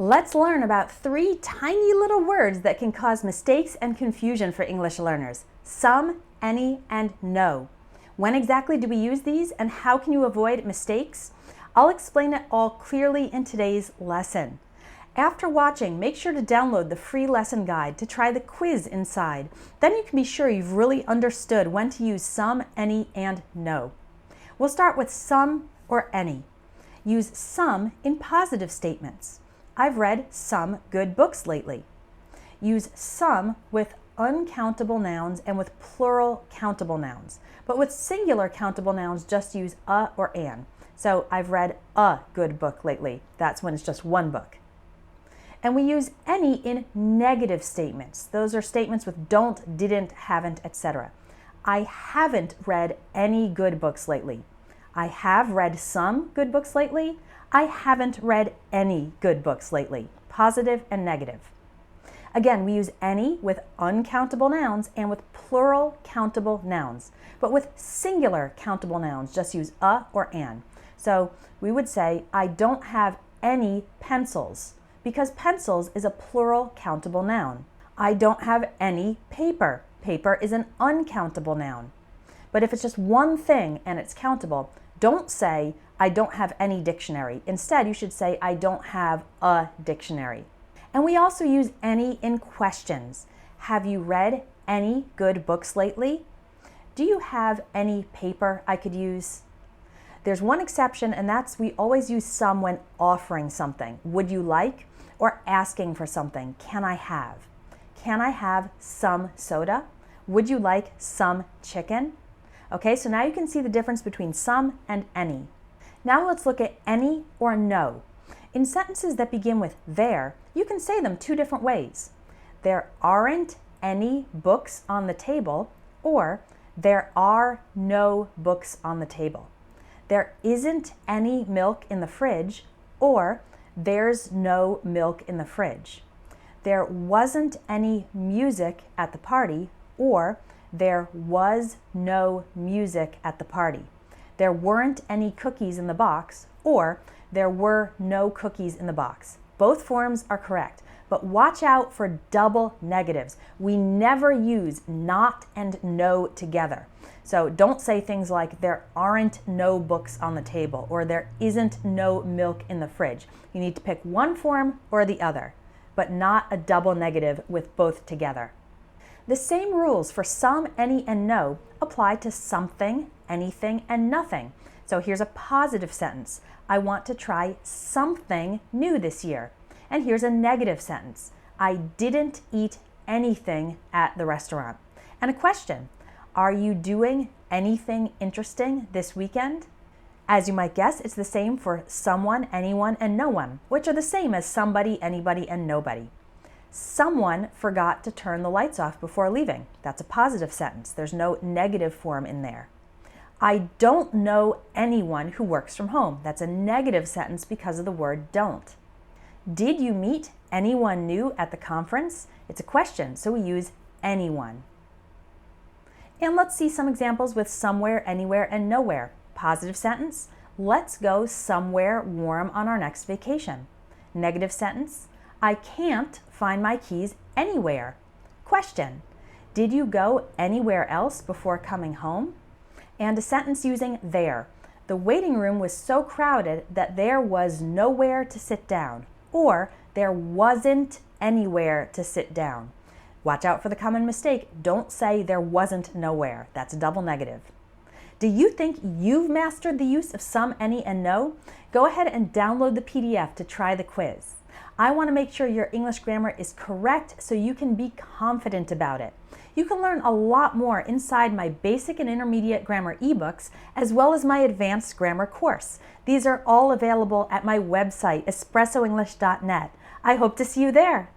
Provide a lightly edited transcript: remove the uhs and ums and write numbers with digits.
Let's learn about 3 tiny little words that can cause mistakes and confusion for English learners. Some, any, and no. When exactly do we use these and how can you avoid mistakes? I'll explain it all clearly in today's lesson. After watching, make sure to download the free lesson guide to try the quiz inside. Then you can be sure you've really understood when to use some, any, and no. We'll start with some or any. Use some in positive statements. I've read some good books lately. Use some with uncountable nouns and with plural countable nouns. But with singular countable nouns, just use a or an. So I've read a good book lately. That's when it's just one book. And we use any in negative statements. Those are statements with don't, didn't, haven't, etc. I haven't read any good books lately. I have read some good books lately. I haven't read any good books lately. Positive and negative. Again, we use any with uncountable nouns and with plural countable nouns. But with singular countable nouns, just use a or an. So we would say, I don't have any pencils, because pencils is a plural countable noun. I don't have any paper. Paper is an uncountable noun. But if it's just one thing and it's countable, don't say, I don't have any dictionary. Instead, you should say, I don't have a dictionary. And we also use any in questions. Have you read any good books lately? Do you have any paper I could use? There's one exception, and that's we always use some when offering something. Would you like? Or asking for something. Can I have? Can I have some soda? Would you like some chicken? Okay, so now you can see the difference between some and any. Now let's look at any or no. In sentences that begin with there, you can say them 2 different ways. There aren't any books on the table, or there are no books on the table. There isn't any milk in the fridge, or there's no milk in the fridge. There wasn't any music at the party, or there was no music at the party. There weren't any cookies in the box, or there were no cookies in the box. Both forms are correct, but watch out for double negatives. We never use not and no together. So don't say things like there aren't no books on the table or there isn't no milk in the fridge. You need to pick one form or the other, but not a double negative with both together. The same rules for some, any, and no apply to something, anything, and nothing. So here's a positive sentence. I want to try something new this year. And here's a negative sentence. I didn't eat anything at the restaurant. And a question. Are you doing anything interesting this weekend? As you might guess, it's the same for someone, anyone, and no one, which are the same as somebody, anybody, and nobody. Someone forgot to turn the lights off before leaving. That's a positive sentence. There's no negative form in there. I don't know anyone who works from home. That's a negative sentence because of the word don't. Did you meet anyone new at the conference? It's a question, so we use anyone. And let's see some examples with somewhere, anywhere, and nowhere. Positive sentence, let's go somewhere warm on our next vacation. Negative sentence, I can't find my keys anywhere. Question, did you go anywhere else before coming home? And a sentence using there. The waiting room was so crowded that there was nowhere to sit down, or there wasn't anywhere to sit down. Watch out for the common mistake. Don't say there wasn't nowhere. That's a double negative. Do you think you've mastered the use of some, any, and no? Go ahead and download the PDF to try the quiz. I want to make sure your English grammar is correct so you can be confident about it. You can learn a lot more inside my basic and intermediate grammar ebooks, as well as my advanced grammar course. These are all available at my website, espressoenglish.net. I hope to see you there.